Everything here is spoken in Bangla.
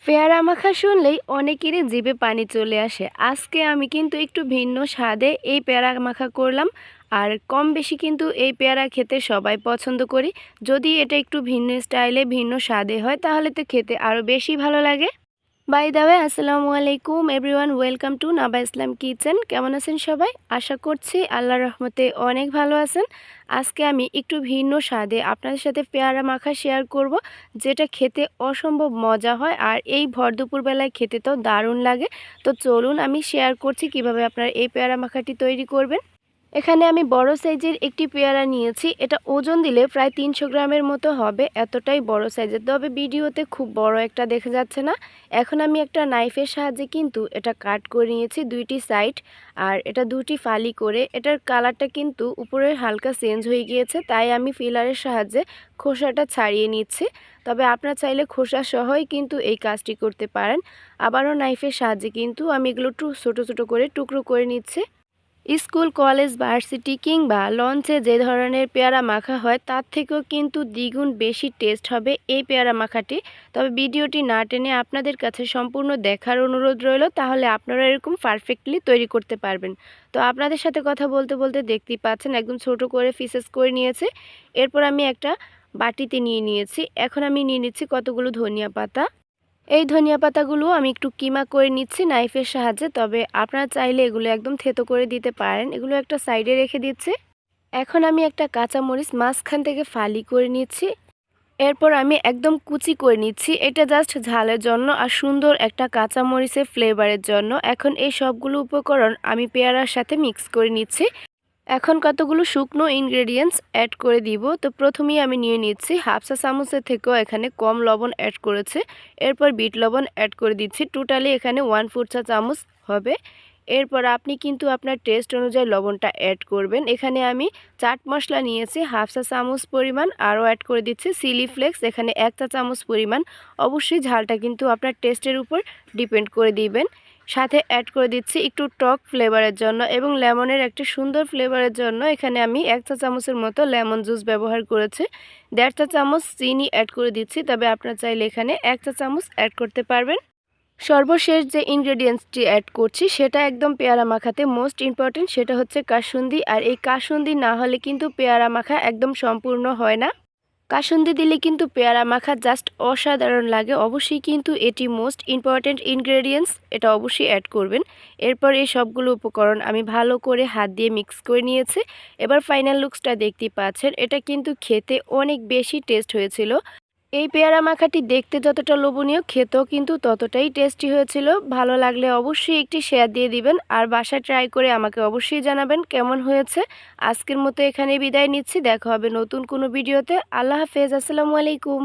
পেয়ারা মাখা শুনলেই অনেকেরই জিভে পানি চলে আসে। আজকে আমি কিন্তু একটু ভিন্ন স্বাদে এই পেয়ারা মাখা করলাম। আর কম বেশি কিন্তু এই পেয়ারা খেতে সবাই পছন্দ করি। যদি এটা একটু ভিন্ন স্টাইলে ভিন্ন স্বাদে হয় তাহলে তো খেতে আরও বেশি ভালো লাগে। বাই দ্য ওয়ে, আসসালামু আলাইকুম everyone, welcome to Naba Islam kitchen. কেমন আছেন সবাই? আশা করছি আল্লাহর রহমতে অনেক ভালো আছেন। আজকে আমি একটু ভিন্ন স্বাদে আপনাদের সাথে পেয়ারা মাখা শেয়ার করব, যেটা খেতে অসম্ভব মজা হয় আর এই ভর দুপুরবেলায় খেতে তো দারুণ লাগে। তো চলুন আমি শেয়ার করছি কিভাবে আপনারা এই পেয়ারা মাখাটি তৈরি করবেন। এখানে আমি বড় সাইজের একটি পেয়ারা নিয়েছি। এটা ওজন দিলে প্রায় 300 গ্রামের মতো হবে, এতটাই বড় সাইজের। তবে ভিডিওতে খুব বড় একটা দেখা যাচ্ছে না। এখন আমি একটা নাইফের সাহায্যে কিন্তু এটা কাট করে নিয়েছি দুইটি সাইড। আর এটা দুটি ফালি করে, এটার কালারটা কিন্তু উপরের হালকা চেঞ্জ হয়ে গিয়েছে, তাই আমি ফিলারের সাহায্যে খোসাটা ছাড়িয়ে নিচ্ছি। তবে আপনারা চাইলে খোসা সহই কিন্তু এই কাজটি করতে পারেন। আবারও নাইফের সাহায্যে কিন্তু আমি এগুলো একটু ছোটো ছোটো করে টুকরো করে নিচ্ছি। স্কুল, কলেজ, ভার্সিটি কিংবা লঞ্চে যে ধরনের পেয়ারা মাখা হয় তার থেকেও কিন্তু দ্বিগুণ বেশি টেস্ট হবে এই পেয়ারা মাখাটি। তবে ভিডিওটি না টেনে আপনাদের কাছে সম্পূর্ণ দেখার অনুরোধ রইল, তাহলে আপনারা এরকম পারফেক্টলি তৈরি করতে পারবেন। তো আপনাদের সাথে কথা বলতে বলতে দেখতেই পাচ্ছেন একদম ছোট করে পিসেস করে নিয়েছে। এরপর আমি একটা বাটিতে নিয়ে নিয়েছি। এখন আমি নিয়ে নিচ্ছি কতগুলো ধনিয়া পাতা। এই ধনিয়া পাতাগুলো আমি একটু কিমা করে নিচ্ছি নাইফের সাহায্যে। তবে আপনারা চাইলে এগুলো একদম থেতো করে দিতে পারেন। এগুলো একটা সাইডে রেখে দিচ্ছি। এখন আমি একটা কাঁচামরিচ মাঝখান থেকে ফালি করে নিচ্ছি। এরপর আমি একদম কুচি করে নিচ্ছি। এটা জাস্ট ঝালের জন্য আর সুন্দর একটা কাঁচামরিচের ফ্লেভারের জন্য। এখন এই সবগুলো উপকরণ আমি পেয়ারার সাথে মিক্স করে নিচ্ছি। এখন কতগুলো শুকনো ইনগ্রেডিয়েন্টস অ্যাড করে দিব। তো প্রথমেই আমি নিয়ে নিচ্ছি হাফ চা চামচের থেকেও এখানে কম লবণ অ্যাড করেছে। এরপর বিট লবণ অ্যাড করে দিচ্ছি। টোটালি এখানে 1/4 চা চামচ হবে। এরপর আপনি কিন্তু আপনার টেস্ট অনুযায়ী লবণটা অ্যাড করবেন। এখানে আমি চাট মশলা নিয়েছি হাফ চা চামচ পরিমাণ, আরও অ্যাড করে দিচ্ছি চিলি ফ্লেক্স এখানে 1 চা চামচ পরিমাণ। অবশ্যই ঝালটা কিন্তু আপনার টেস্টের উপর ডিপেন্ড করে দিবেন। সাথে অ্যাড করে দিচ্ছি একটু টক ফ্লেভারের জন্য এবং লেমনের একটা সুন্দর ফ্লেভারের জন্য এখানে আমি 1 চা চামচের মতো লেমন জুস ব্যবহার করেছি। 1.5 চা চামচ চিনি অ্যাড করে দিচ্ছি, তবে আপনারা চাইলে এখানে 1 চা চামচ অ্যাড করতে পারবেন। সর্বশেষ যে ইনগ্রেডিয়েন্টসটি অ্যাড করছি সেটা একদম পেয়ারা মাখাতে মোস্ট ইম্পর্টেন্ট, সেটা হচ্ছে কাসুন্দি। আর এই কাসুন্দি না হলে কিন্তু পেয়ারা মাখা একদম সম্পূর্ণ হয় না। কাসুন্দি দিলে কিন্তু পেয়ারা মাখা জাস্ট অসাধারণ লাগে। অবশ্যই কিন্তু এটি মোস্ট ইম্পর্ট্যান্ট ইনগ্রেডিয়েন্টস, এটা অবশ্যই অ্যাড করবেন। এরপর এই সবগুলো উপকরণ আমি ভালো করে হাত দিয়ে মিক্স করে নিয়েছি। এবার ফাইনাল লুকসটা দেখতেই পাচ্ছেন, এটা কিন্তু খেতে অনেক বেশি টেস্ট হয়েছিল। এই পেয়ারা মাখাটি দেখতে যতটা লোভনীয়, খেতেও কিন্তু ততটাই টেস্টি হয়েছিল। ভালো লাগলে অবশ্যই একটি শেয়ার দিয়ে দিবেন আর বাসায় ট্রাই করে আমাকে অবশ্যই জানাবেন কেমন হয়েছে। আজকের মতো এখানে বিদায় নিচ্ছি, দেখা হবে নতুন কোনো ভিডিওতে। আল্লাহ হাফেজ, আসসালামু আলাইকুম।